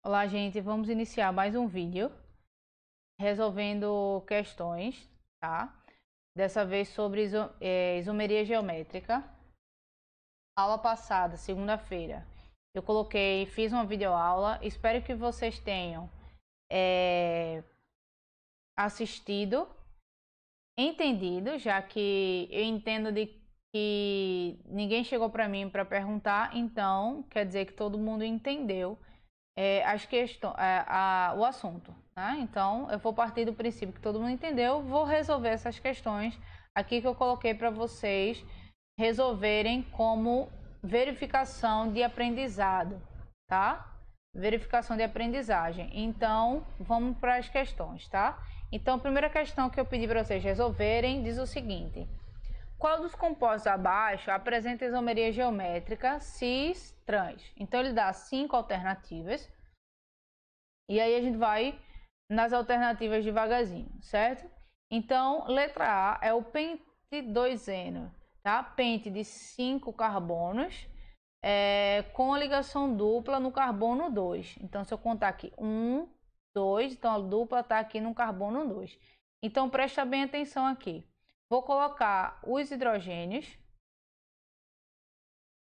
Olá, gente, vamos iniciar mais um vídeo resolvendo questões, tá? Dessa vez sobre isomeria geométrica. Aula passada, segunda-feira, eu fiz uma videoaula. Espero que vocês tenham assistido, entendido, já que eu entendo que ninguém chegou para mim para perguntar, então quer dizer que todo mundo entendeu as questões, o assunto, né? Então eu vou partir do princípio que todo mundo entendeu, vou resolver essas questões aqui que eu coloquei para vocês resolverem como verificação de aprendizado, tá? Verificação de aprendizagem. Então vamos para as questões, tá? Então a primeira questão que eu pedi para vocês resolverem diz o seguinte: qual dos compostos abaixo apresenta isomeria geométrica cis-trans? Então ele dá 5 alternativas. E aí a gente vai nas alternativas devagarzinho, certo? Então, letra A é o pente 2eno, tá? Pente de 5 carbonos com a ligação dupla no carbono 2. Então, se eu contar aqui 1, 2, então a dupla está aqui no carbono 2. Então, presta bem atenção aqui. Vou colocar os hidrogênios.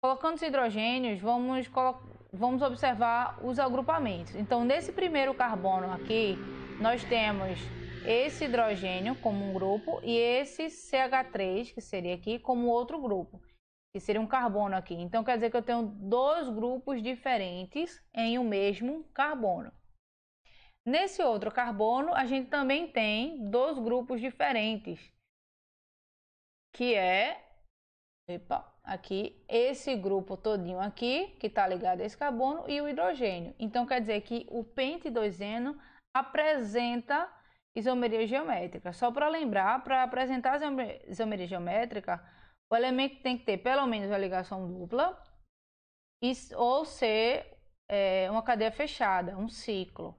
Colocando os hidrogênios, vamos observar os agrupamentos. Então, nesse primeiro carbono aqui, nós temos esse hidrogênio como um grupo e esse CH3, que seria aqui, como outro grupo, que seria um carbono aqui. Então, quer dizer que eu tenho dois grupos diferentes em um mesmo carbono. Nesse outro carbono, a gente também tem dois grupos diferentes, que é... aqui, esse grupo todinho aqui, que está ligado a esse carbono, e o hidrogênio. Então, quer dizer que o pente 2eno apresenta isomeria geométrica. Só para lembrar, para apresentar a isomeria geométrica, o elemento tem que ter pelo menos a ligação dupla, ou ser uma cadeia fechada, um ciclo.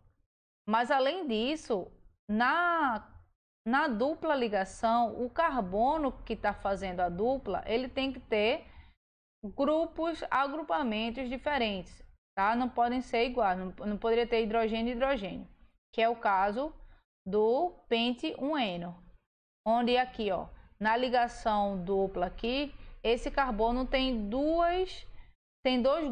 Mas, além disso, na dupla ligação, o carbono que está fazendo a dupla, ele tem que ter agrupamentos diferentes, tá? Não podem ser iguais, não poderia ter hidrogênio e hidrogênio, que é o caso do pente 1eno, onde aqui, ó, na ligação dupla aqui, esse carbono tem dois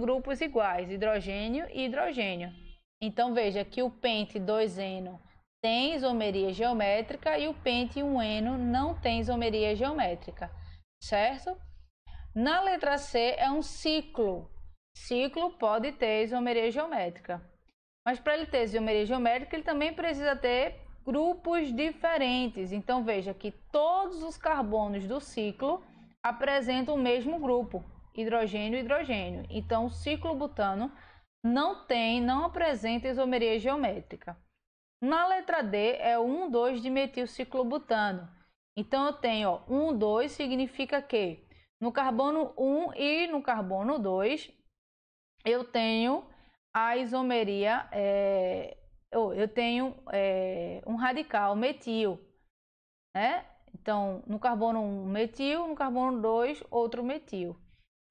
grupos iguais, hidrogênio e hidrogênio. Então veja que o pente 2eno tem isomeria geométrica e o pente 1eno não tem isomeria geométrica, certo? Na letra C é um ciclo. Ciclo pode ter isomeria geométrica. Mas para ele ter isomeria geométrica, ele também precisa ter grupos diferentes. Então veja que todos os carbonos do ciclo apresentam o mesmo grupo, hidrogênio e hidrogênio. Então o ciclo butano não apresenta isomeria geométrica. Na letra D é o 1,2 dimetilciclobutano. Então eu tenho, ó, 1,2 significa que no carbono 1 e no carbono 2 eu tenho a isomeria, eu tenho um radical metil, né? Então no carbono 1 metil, no carbono 2 outro metil.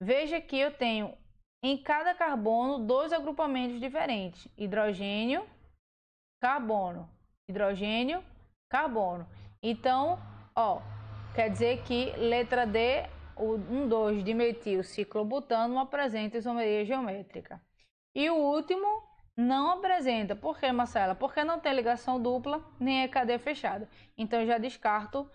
Veja que eu tenho em cada carbono dois agrupamentos diferentes: hidrogênio, carbono, hidrogênio, carbono. Então, ó, quer dizer que letra D, o 1,2 dimetilciclobutano apresenta isomeria geométrica. E o último não apresenta. Por que, Marcela? Porque não tem ligação dupla, nem é cadeia fechada. Então, eu já descarto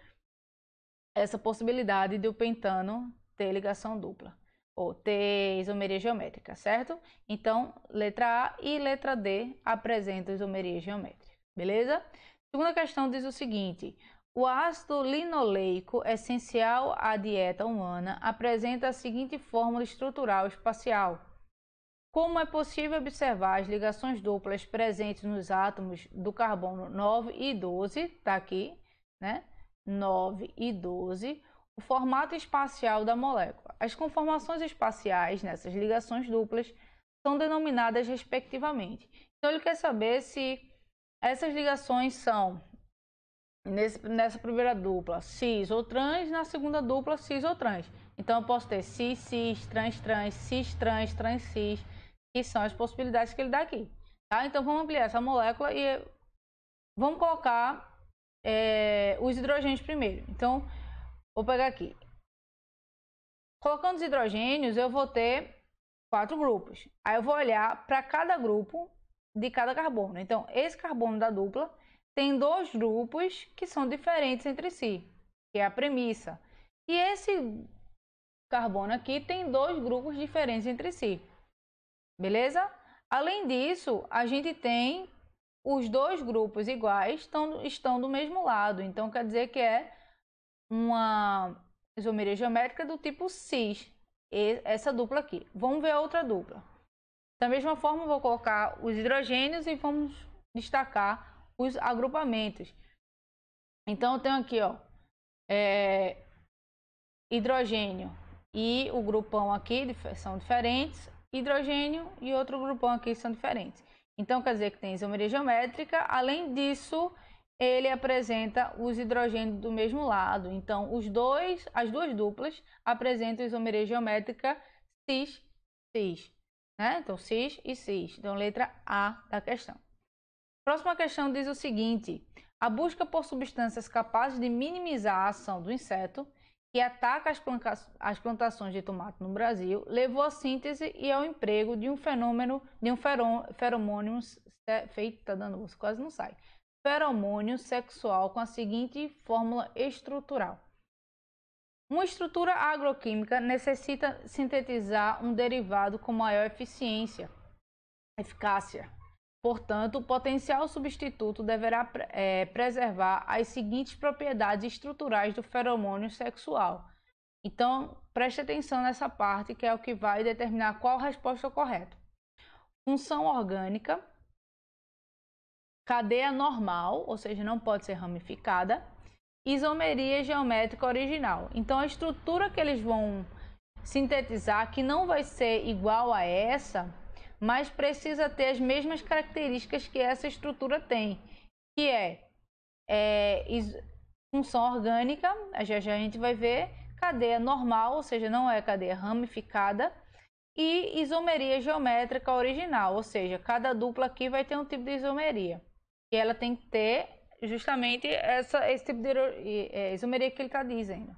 essa possibilidade de o pentano ter ligação dupla ou ter isomeria geométrica, certo? Então, letra A e letra D apresentam isomeria geométrica, beleza? Segunda questão diz o seguinte: o ácido linoleico, essencial à dieta humana, apresenta a seguinte fórmula estrutural espacial. Como é possível observar as ligações duplas presentes nos átomos do carbono 9 e 12, tá aqui, né? 9 e 12, o formato espacial da molécula. As conformações espaciais nessas ligações duplas são denominadas respectivamente. Então ele quer saber se essas ligações são, nessa primeira dupla, cis ou trans, na segunda dupla, cis ou trans. Então eu posso ter cis, cis, trans, trans, cis, trans, trans, cis, que são as possibilidades que ele dá aqui. Tá? Então vamos ampliar essa molécula e vamos colocar os hidrogênios primeiro. Então vou pegar aqui. Colocando os hidrogênios, eu vou ter 4 grupos. Aí eu vou olhar para cada grupo de cada carbono. Então, esse carbono da dupla tem 2 grupos que são diferentes entre si, que é a premissa. E esse carbono aqui tem 2 grupos diferentes entre si. Beleza? Além disso, a gente tem os 2 grupos iguais estão do mesmo lado. Então, quer dizer que é uma isomeria geométrica do tipo cis, essa dupla aqui. Vamos ver a outra dupla. Da mesma forma, vou colocar os hidrogênios e vamos destacar os agrupamentos. Então, eu tenho aqui, ó, hidrogênio e o grupão aqui são diferentes, hidrogênio e outro grupão aqui são diferentes. Então, quer dizer que tem isomeria geométrica. Além disso, ele apresenta os hidrogênios do mesmo lado. Então, as duas duplas apresentam isomeria geométrica cis-cis. Né? Então, cis e cis. Então, letra A da questão. Próxima questão diz o seguinte: a busca por substâncias capazes de minimizar a ação do inseto que ataca as plantações de tomate no Brasil levou à síntese e ao emprego de um feromônio tá dando quase não sai. Feromônio sexual com a seguinte fórmula estrutural. Uma estrutura agroquímica necessita sintetizar um derivado com maior eficácia. Portanto, o potencial substituto deverá preservar as seguintes propriedades estruturais do feromônio sexual. Então, preste atenção nessa parte, que é o que vai determinar qual a resposta correta. Função orgânica, cadeia normal, ou seja, não pode ser ramificada, isomeria geométrica original. Então, a estrutura que eles vão sintetizar, que não vai ser igual a essa, mas precisa ter as mesmas características que essa estrutura tem, que função orgânica, já a gente vai ver, cadeia normal, ou seja, não é cadeia ramificada, e isomeria geométrica original, ou seja, cada dupla aqui vai ter um tipo de isomeria. E ela tem que ter justamente esse tipo de isomeria que ele está dizendo.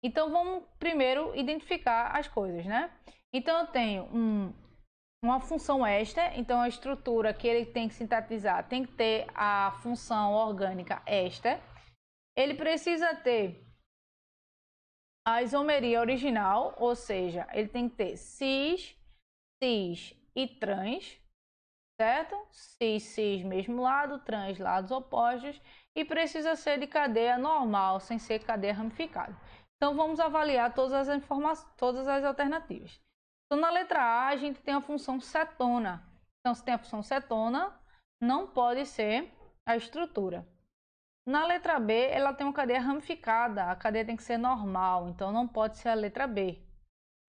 Então, vamos primeiro identificar as coisas, né? Então, eu tenho uma função éster, então a estrutura que ele tem que sintetizar tem que ter a função orgânica éster. Ele precisa ter a isomeria original, ou seja, ele tem que ter cis, cis e trans, certo? Cis, cis, mesmo lado, trans, lados opostos, e precisa ser de cadeia normal, sem ser cadeia ramificada. Então, vamos avaliar todas as informações, todas as alternativas. Então, na letra A, a gente tem a função cetona. Então, se tem a função cetona, não pode ser a estrutura. Na letra B, ela tem uma cadeia ramificada. A cadeia tem que ser normal, então não pode ser a letra B.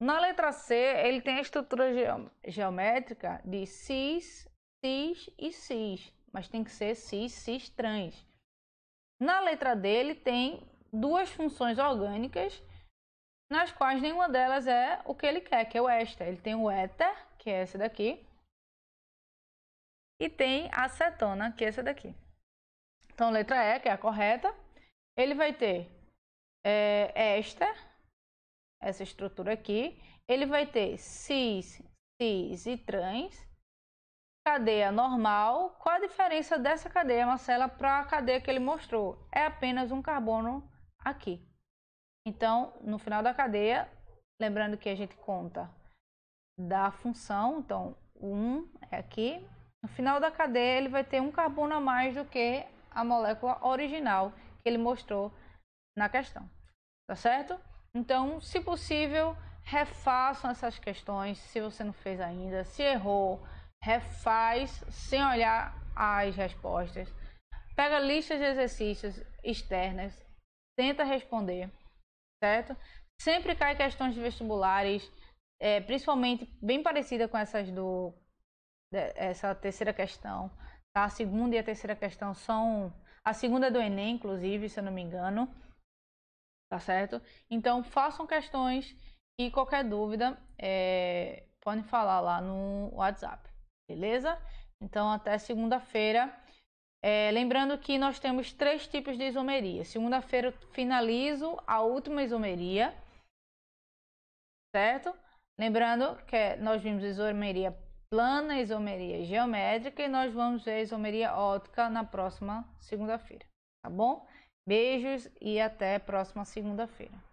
Na letra C, ele tem a estrutura geométrica de cis, cis e cis, mas tem que ser cis, cis trans. Na letra D, ele tem 2 funções orgânicas, nas quais nenhuma delas é o que ele quer, que é o éster. Ele tem o éter, que é esse daqui, e tem a cetona, que é essa daqui. Então, letra E, que é a correta, ele vai ter éster, essa estrutura aqui, ele vai ter cis, cis e trans, cadeia normal. Qual a diferença dessa cadeia, Marcela, para a cadeia que ele mostrou? É apenas um carbono aqui. Então, no final da cadeia, lembrando que a gente conta da função, então, 1 é aqui. No final da cadeia, ele vai ter um carbono a mais do que a molécula original que ele mostrou na questão. Tá certo? Então, se possível, refaçam essas questões, se você não fez ainda. Se errou, refaz sem olhar as respostas. Pega listas de exercícios externas, tenta responder, certo? Sempre cai questões de vestibulares, principalmente bem parecida com essa terceira questão. Tá? A segunda e a terceira questão são... A segunda é do Enem, inclusive, se eu não me engano. Tá certo? Então, façam questões e qualquer dúvida, podem falar lá no WhatsApp. Beleza? Então, até segunda-feira. Lembrando que nós temos 3 tipos de isomeria. Segunda-feira eu finalizo a última isomeria, certo? Lembrando que nós vimos isomeria plana, isomeria geométrica e nós vamos ver isomeria óptica na próxima segunda-feira, tá bom? Beijos e até a próxima segunda-feira.